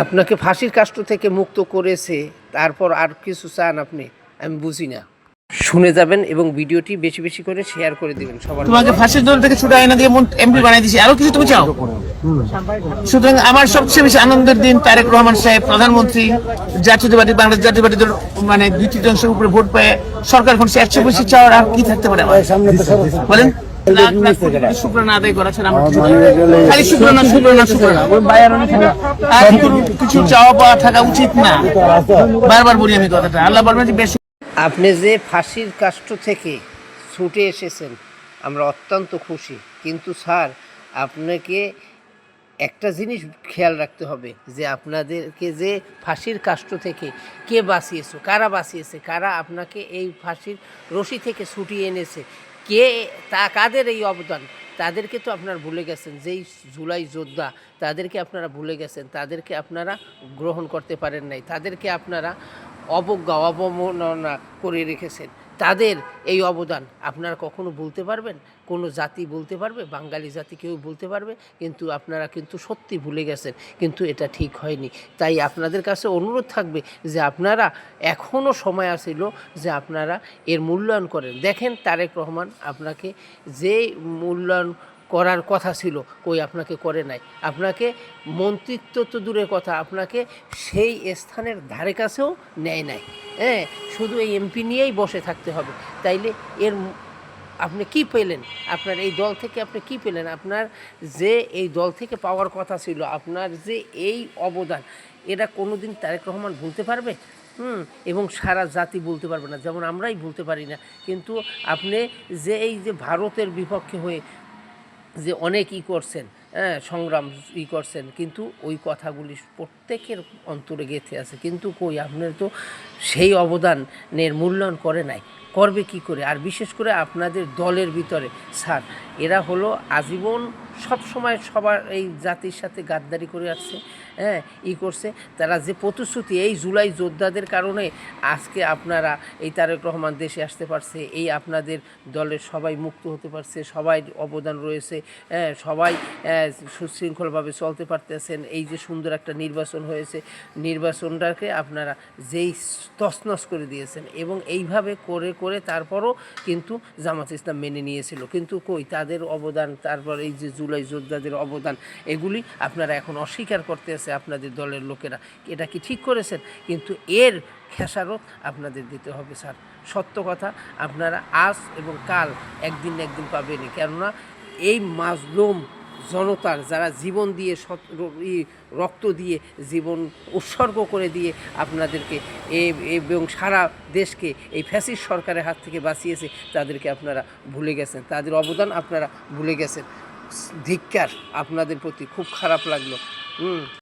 আপনাকে ফাঁসির কাষ্ট থেকে মুক্ত করেছে, তারপর আর কিছু চান আপনি? আমি বুঝি না। শুনে যাবেন এবং ভিডিওটি বেশি বেশি করে শেয়ার করে দিবেন সবার। তোমাকে ফাঁসির দল থেকে ছুটে আইনা দিয়ে এমপি বানাই দিয়েছি, আরো কিছু তুমি চাও? সুতরাং আমার সবচেয়ে বেশি আনন্দের দিন তারেক রহমান সাহেব প্রধানমন্ত্রী, জাতীয়তাবাদী বাংলাদেশ জাতীয়বাদী দল মানে 2/3 উপরে ভোট পেয়ে সরকার করছে, 100 বেশি চাওয়ার আর কি থাকতে পারে আমার? বলেন, লাখ লাখ কোটি কোটি শুকরানা আদায় করা ছাড়া আমার কিছু নেই। খালি শুকরানা শুকরানা শুকরানা, আর কিছু চাওয়া পাওয়া থাকা উচিত না। বারবার বলি আমি কথাটা, আল্লাহ বলবেন যে বেশি। আপনি যে ফাঁসির কাষ্ট থেকে ছুটে এসেছেন আমরা অত্যন্ত খুশি, কিন্তু স্যার আপনাকে একটা জিনিস খেয়াল রাখতে হবে যে আপনাদেরকে যে ফাঁসির কাষ্ট থেকে কে বাঁচিয়েছে, কারা বাঁচিয়েছে, কারা আপনাকে এই ফাঁসির রশি থেকে ছুটিয়ে এনেছে, কে কাদের এই অবদান, তাদেরকে তো আপনারা ভুলে গেছেন। যেই জুলাই যোদ্ধা তাদেরকে আপনারা ভুলে গেছেন, তাদেরকে আপনারা গ্রহণ করতে পারেন নাই, তাদেরকে আপনারা অবজ্ঞা অবমাননা করে রেখেছেন। তাদের এই অবদান আপনারা কখনো বলতে পারবেন? কোনো জাতি বলতে পারবে? বাঙালি জাতি কেউ বলতে পারবে? কিন্তু আপনারা কিন্তু সত্যি ভুলে গেছেন, কিন্তু এটা ঠিক হয়নি। তাই আপনাদের কাছে অনুরোধ থাকবে যে আপনারা এখনও সময় আছিল যে আপনারা এর মূল্যায়ন করেন। দেখেন তারেক রহমান আপনাকে যে মূল্যায়ন করার কথা ছিল কই আপনাকে করে নাই। আপনাকে মন্ত্রিত্ব তো দূরের কথা, আপনাকে সেই স্থানের ধারে কাছেও নেয় নাই। হ্যাঁ, শুধু এই এমপি নিয়েই বসে থাকতে হবে। তাইলে এর আপনি কি পেলেন? আপনার এই দল থেকে আপনি কি পেলেন? আপনার যে এই দল থেকে পাওয়ার কথা ছিল, আপনার যে এই অবদান, এটা কোনো দিন তারেক রহমান ভুলতে পারবে? এবং সারা জাতি বলতে পারবে না, যেমন আমরাই বলতে পারি না। কিন্তু আপনি যে এই যে ভারতের বিপক্ষে হয়ে যে অনেক করছেন, হ্যাঁ, সংগ্রাম করছেন, কিন্তু ওই কথাগুলি প্রত্যেকের অন্তরে গেঁথে আছে। কিন্তু কই আপনার তো সেই অবদানের মূল্যায়ন করে নাই, করবে কি করে? আর বিশেষ করে আপনাদের দলের ভিতরে স্যার, এরা হলো আজীবন সব সময় সবার এই জাতির সাথে গাদ্দারি করে আসছে, হ্যাঁ, করছে। তারা যে প্রতিশ্রুতি, এই জুলাই যোদ্ধাদের কারণে আজকে আপনারা এই তারেক রহমান দেশে আসতে পারছে, এই আপনাদের দলের সবাই মুক্ত হতে পারছে, সবাই অবদান রয়েছে, হ্যাঁ, সবাই সুশৃঙ্খলভাবে চলতে পারতেছেন। এই যে সুন্দর একটা নির্বাচন হয়েছে, নির্বাচনটাকে আপনারা যেই তছনছ করে দিয়েছেন, এবং এইভাবে করে করে তারপরও কিন্তু জামাত ইসলাম মেনে নিয়েছিল। কিন্তু কই তাদের অবদান, তারপর এই যে জুলাই যোদ্ধাদের অবদান, এগুলি আপনারা এখন অস্বীকার করতে আছে আপনাদের দলের লোকেরা। এটা কি ঠিক করেছেন? কিন্তু এর খেসারত আপনাদের দিতে হবে স্যার। সত্য কথা, আপনারা আজ এবং কাল একদিন না একদিন পাবেনই। কেননা এই মাজলুম জনতার যারা জীবন দিয়ে রক্ত দিয়ে জীবন উৎসর্গ করে দিয়ে আপনাদেরকে এবং সারা দেশকে এই ফ্যাসিস্ট সরকারের হাত থেকে বাঁচিয়েছে, তাদেরকে আপনারা ভুলে গেছেন, তাদের অবদান আপনারা ভুলে গেছেন। ধিক্কার আপনাদের প্রতি, খুব খারাপ লাগলো।